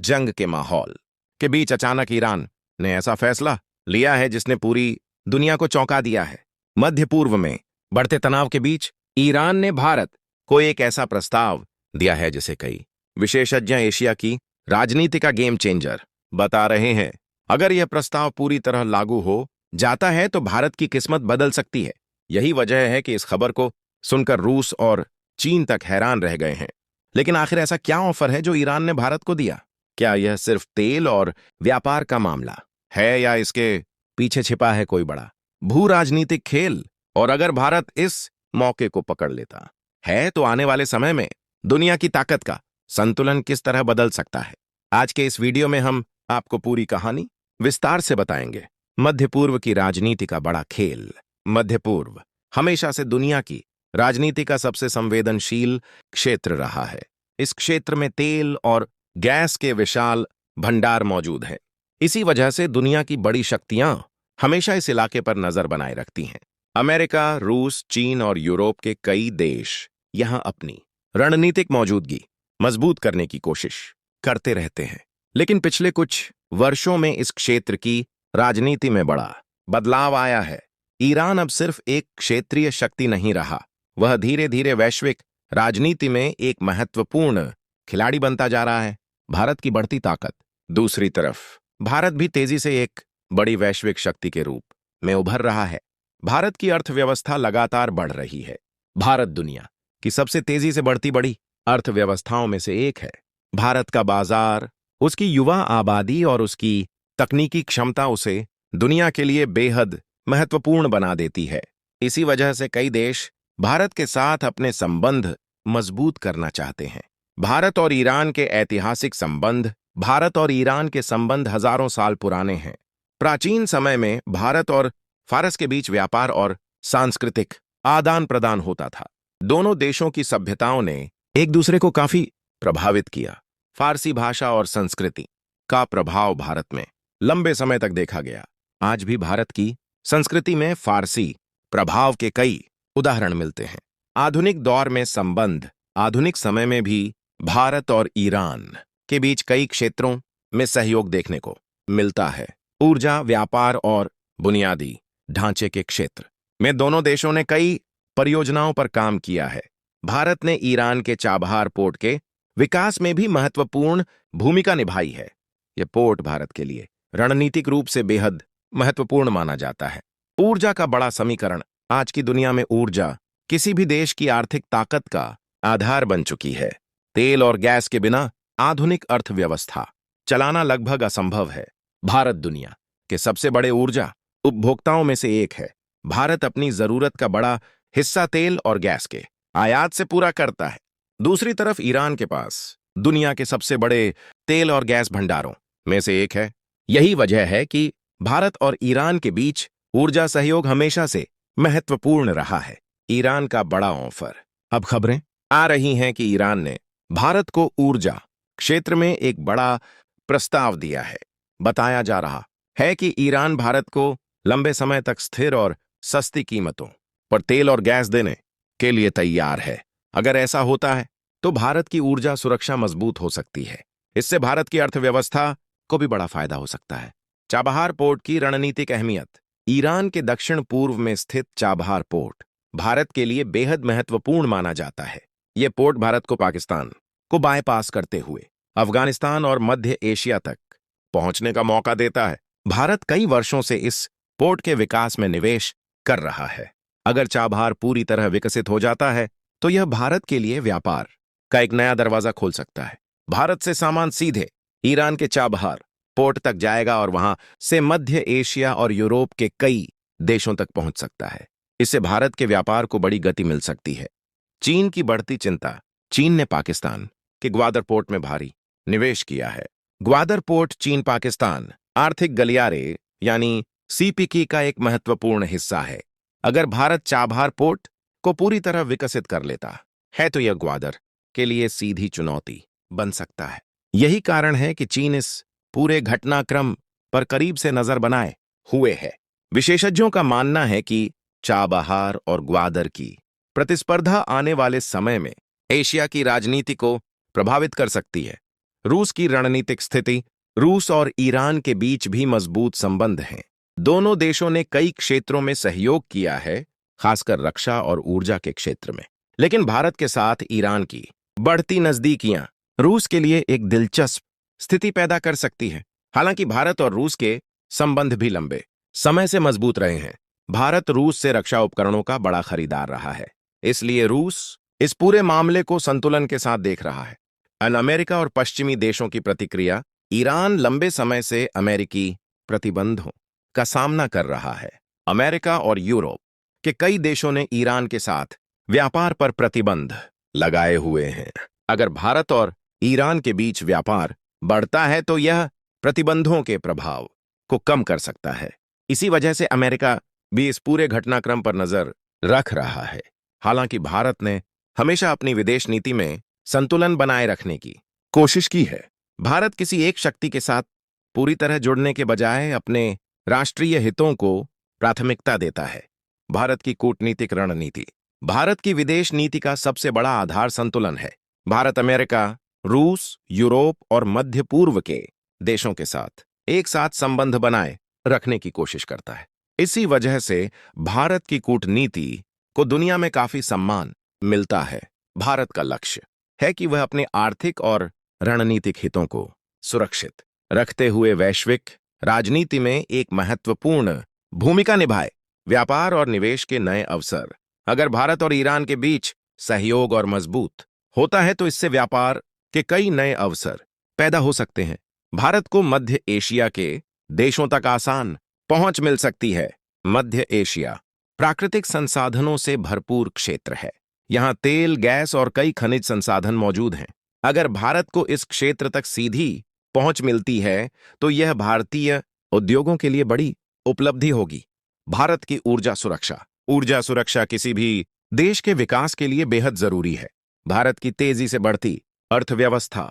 जंग के माहौल के बीच अचानक ईरान ने ऐसा फैसला लिया है जिसने पूरी दुनिया को चौंका दिया है। मध्य पूर्व में बढ़ते तनाव के बीच ईरान ने भारत को एक ऐसा प्रस्ताव दिया है जिसे कई विशेषज्ञ एशिया की राजनीति का गेम चेंजर बता रहे हैं। अगर यह प्रस्ताव पूरी तरह लागू हो जाता है तो भारत की किस्मत बदल सकती है। यही वजह है कि इस खबर को सुनकर रूस और चीन तक हैरान रह गए हैं। लेकिन आखिर ऐसा क्या ऑफर है जो ईरान ने भारत को दिया? क्या यह सिर्फ तेल और व्यापार का मामला है या इसके पीछे छिपा है कोई बड़ा भू राजनीतिक खेल? और अगर भारत इस मौके को पकड़ लेता है तो आने वाले समय में दुनिया की ताकत का संतुलन किस तरह बदल सकता है? आज के इस वीडियो में हम आपको पूरी कहानी विस्तार से बताएंगे। मध्य पूर्व की राजनीति का बड़ा खेल। मध्य पूर्व हमेशा से दुनिया की राजनीति का सबसे संवेदनशील क्षेत्र रहा है। इस क्षेत्र में तेल और गैस के विशाल भंडार मौजूद हैं। इसी वजह से दुनिया की बड़ी शक्तियां हमेशा इस इलाके पर नजर बनाए रखती हैं। अमेरिका, रूस, चीन और यूरोप के कई देश यहां अपनी रणनीतिक मौजूदगी मजबूत करने की कोशिश करते रहते हैं। लेकिन पिछले कुछ वर्षों में इस क्षेत्र की राजनीति में बड़ा बदलाव आया है। ईरान अब सिर्फ एक क्षेत्रीय शक्ति नहीं रहा, वह धीरे धीरे वैश्विक राजनीति में एक महत्वपूर्ण खिलाड़ी बनता जा रहा है। भारत की बढ़ती ताकत। दूसरी तरफ भारत भी तेजी से एक बड़ी वैश्विक शक्ति के रूप में उभर रहा है। भारत की अर्थव्यवस्था लगातार बढ़ रही है। भारत दुनिया की सबसे तेजी से बढ़ती बड़ी अर्थव्यवस्थाओं में से एक है। भारत का बाजार, उसकी युवा आबादी और उसकी तकनीकी क्षमता उसे दुनिया के लिए बेहद महत्वपूर्ण बना देती है। इसी वजह से कई देश भारत के साथ अपने संबंध मजबूत करना चाहते हैं। भारत और ईरान के ऐतिहासिक संबंध। भारत और ईरान के संबंध हजारों साल पुराने हैं। प्राचीन समय में भारत और फारस के बीच व्यापार और सांस्कृतिक आदान प्रदान होता था। दोनों देशों की सभ्यताओं ने एक दूसरे को काफी प्रभावित किया। फारसी भाषा और संस्कृति का प्रभाव भारत में लंबे समय तक देखा गया। आज भी भारत की संस्कृति में फारसी प्रभाव के कई उदाहरण मिलते हैं। आधुनिक दौर में संबंध। आधुनिक समय में भी भारत और ईरान के बीच कई क्षेत्रों में सहयोग देखने को मिलता है। ऊर्जा, व्यापार और बुनियादी ढांचे के क्षेत्र में दोनों देशों ने कई परियोजनाओं पर काम किया है। भारत ने ईरान के चाबहार पोर्ट के विकास में भी महत्वपूर्ण भूमिका निभाई है। यह पोर्ट भारत के लिए रणनीतिक रूप से बेहद महत्वपूर्ण माना जाता है। ऊर्जा का बड़ा समीकरण। आज की दुनिया में ऊर्जा किसी भी देश की आर्थिक ताकत का आधार बन चुकी है। तेल और गैस के बिना आधुनिक अर्थव्यवस्था चलाना लगभग असंभव है। भारत दुनिया के सबसे बड़े ऊर्जा उपभोक्ताओं में से एक है। भारत अपनी जरूरत का बड़ा हिस्सा तेल और गैस के आयात से पूरा करता है। दूसरी तरफ ईरान के पास दुनिया के सबसे बड़े तेल और गैस भंडारों में से एक है। यही वजह है कि भारत और ईरान के बीच ऊर्जा सहयोग हमेशा से महत्वपूर्ण रहा है। ईरान का बड़ा ऑफर। अब खबरें आ रही हैं कि ईरान ने भारत को ऊर्जा क्षेत्र में एक बड़ा प्रस्ताव दिया है। बताया जा रहा है कि ईरान भारत को लंबे समय तक स्थिर और सस्ती कीमतों पर तेल और गैस देने के लिए तैयार है। अगर ऐसा होता है तो भारत की ऊर्जा सुरक्षा मजबूत हो सकती है। इससे भारत की अर्थव्यवस्था को भी बड़ा फायदा हो सकता है। चाबहार पोर्ट की रणनीतिक अहमियत। ईरान के दक्षिण पूर्व में स्थित चाबहार पोर्ट भारत के लिए बेहद महत्वपूर्ण माना जाता है। यह पोर्ट भारत को पाकिस्तान को बायपास करते हुए अफगानिस्तान और मध्य एशिया तक पहुंचने का मौका देता है। भारत कई वर्षों से इस पोर्ट के विकास में निवेश कर रहा है। अगर चाबहार पूरी तरह विकसित हो जाता है तो यह भारत के लिए व्यापार का एक नया दरवाजा खोल सकता है। भारत से सामान सीधे ईरान के चाबहार पोर्ट तक जाएगा और वहां से मध्य एशिया और यूरोप के कई देशों तक पहुंच सकता है। इससे भारत के व्यापार को बड़ी गति मिल सकती है। चीन की बढ़ती चिंता। चीन ने पाकिस्तान के ग्वादर पोर्ट में भारी निवेश किया है। ग्वादर पोर्ट चीन पाकिस्तान आर्थिक गलियारे यानी सीपीकी का एक महत्वपूर्ण हिस्सा है। अगर भारत चाबहार पोर्ट को पूरी तरह विकसित कर लेता है तो यह ग्वादर के लिए सीधी चुनौती बन सकता है। यही कारण है कि चीन इस पूरे घटनाक्रम पर करीब से नजर बनाए हुए है। विशेषज्ञों का मानना है कि चाबहार और ग्वादर की प्रतिस्पर्धा आने वाले समय में एशिया की राजनीति को प्रभावित कर सकती है। रूस की रणनीतिक स्थिति। रूस और ईरान के बीच भी मजबूत संबंध हैं। दोनों देशों ने कई क्षेत्रों में सहयोग किया है, खासकर रक्षा और ऊर्जा के क्षेत्र में। लेकिन भारत के साथ ईरान की बढ़ती नजदीकियां रूस के लिए एक दिलचस्प स्थिति पैदा कर सकती है। हालांकि भारत और रूस के संबंध भी लंबे समय से मजबूत रहे हैं। भारत रूस से रक्षा उपकरणों का बड़ा खरीदार रहा है, इसलिए रूस इस पूरे मामले को संतुलन के साथ देख रहा है। अमेरिका और पश्चिमी देशों की प्रतिक्रिया। ईरान लंबे समय से अमेरिकी प्रतिबंधों का सामना कर रहा है। अमेरिका और यूरोप के कई देशों ने ईरान के साथ व्यापार पर प्रतिबंध लगाए हुए हैं। अगर भारत और ईरान के बीच व्यापार बढ़ता है तो यह प्रतिबंधों के प्रभाव को कम कर सकता है। इसी वजह से अमेरिका भी इस पूरे घटनाक्रम पर नजर रख रहा है। हालांकि भारत ने हमेशा अपनी विदेश नीति में संतुलन बनाए रखने की कोशिश की है। भारत किसी एक शक्ति के साथ पूरी तरह जुड़ने के बजाय अपने राष्ट्रीय हितों को प्राथमिकता देता है। भारत की कूटनीतिक रणनीति। भारत की विदेश नीति का सबसे बड़ा आधार संतुलन है। भारत अमेरिका, रूस, यूरोप और मध्य पूर्व के देशों के साथ एक साथ संबंध बनाए रखने की कोशिश करता है। इसी वजह से भारत की कूटनीति को दुनिया में काफी सम्मान मिलता है। भारत का लक्ष्य है कि वह अपने आर्थिक और रणनीतिक हितों को सुरक्षित रखते हुए वैश्विक राजनीति में एक महत्वपूर्ण भूमिका निभाए। व्यापार और निवेश के नए अवसर। अगर भारत और ईरान के बीच सहयोग और मजबूत होता है तो इससे व्यापार के कई नए अवसर पैदा हो सकते हैं। भारत को मध्य एशिया के देशों तक आसान पहुंच मिल सकती है। मध्य एशिया प्राकृतिक संसाधनों से भरपूर क्षेत्र है। यहां तेल, गैस और कई खनिज संसाधन मौजूद हैं। अगर भारत को इस क्षेत्र तक सीधी पहुंच मिलती है तो यह भारतीय उद्योगों के लिए बड़ी उपलब्धि होगी। भारत की ऊर्जा सुरक्षा। ऊर्जा सुरक्षा किसी भी देश के विकास के लिए बेहद जरूरी है। भारत की तेजी से बढ़ती अर्थव्यवस्था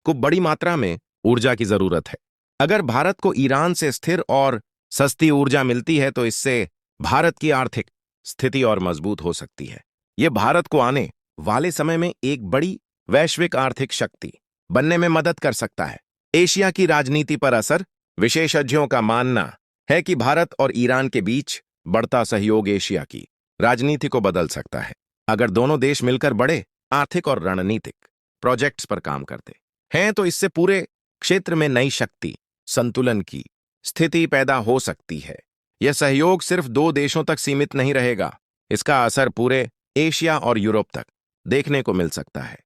को बड़ी मात्रा में ऊर्जा की जरूरत है। अगर भारत को ईरान से स्थिर और सस्ती ऊर्जा मिलती है तो इससे भारत की आर्थिक स्थिति और मजबूत हो सकती है। यह भारत को आने वाले समय में एक बड़ी वैश्विक आर्थिक शक्ति बनने में मदद कर सकता है। एशिया की राजनीति पर असर। विशेषज्ञों का मानना है कि भारत और ईरान के बीच बढ़ता सहयोग एशिया की राजनीति को बदल सकता है। अगर दोनों देश मिलकर बड़े आर्थिक और रणनीतिक प्रोजेक्ट्स पर काम करते हैं तो इससे पूरे क्षेत्र में नई शक्ति संतुलन की स्थिति पैदा हो सकती है। यह सहयोग सिर्फ दो देशों तक सीमित नहीं रहेगा, इसका असर पूरे एशिया और यूरोप तक देखने को मिल सकता है।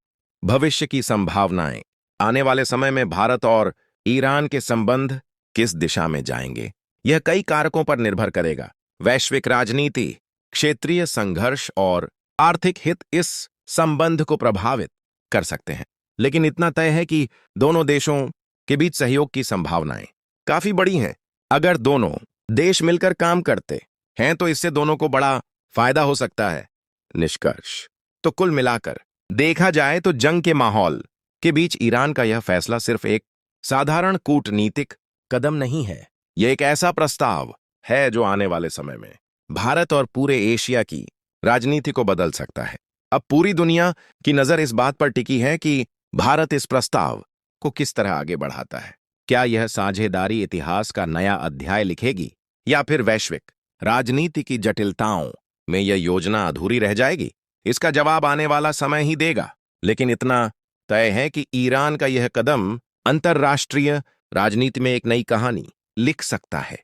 भविष्य की संभावनाएं। आने वाले समय में भारत और ईरान के संबंध किस दिशा में जाएंगे, यह कई कारकों पर निर्भर करेगा। वैश्विक राजनीति, क्षेत्रीय संघर्ष और आर्थिक हित इस संबंध को प्रभावित कर सकते हैं। लेकिन इतना तय है कि दोनों देशों के बीच सहयोग की संभावनाएं काफी बड़ी हैं। अगर दोनों देश मिलकर काम करते हैं तो इससे दोनों को बड़ा फायदा हो सकता है। निष्कर्ष। तो कुल मिलाकर देखा जाए तो जंग के माहौल के बीच ईरान का यह फैसला सिर्फ एक साधारण कूटनीतिक कदम नहीं है। यह एक ऐसा प्रस्ताव है जो आने वाले समय में भारत और पूरे एशिया की राजनीति को बदल सकता है। अब पूरी दुनिया की नजर इस बात पर टिकी है कि भारत इस प्रस्ताव को किस तरह आगे बढ़ाता है। क्या यह साझेदारी इतिहास का नया अध्याय लिखेगी या फिर वैश्विक राजनीति की जटिलताओं में यह योजना अधूरी रह जाएगी? इसका जवाब आने वाला समय ही देगा। लेकिन इतना तय है कि ईरान का यह कदम अंतर्राष्ट्रीय राजनीति में एक नई कहानी लिख सकता है।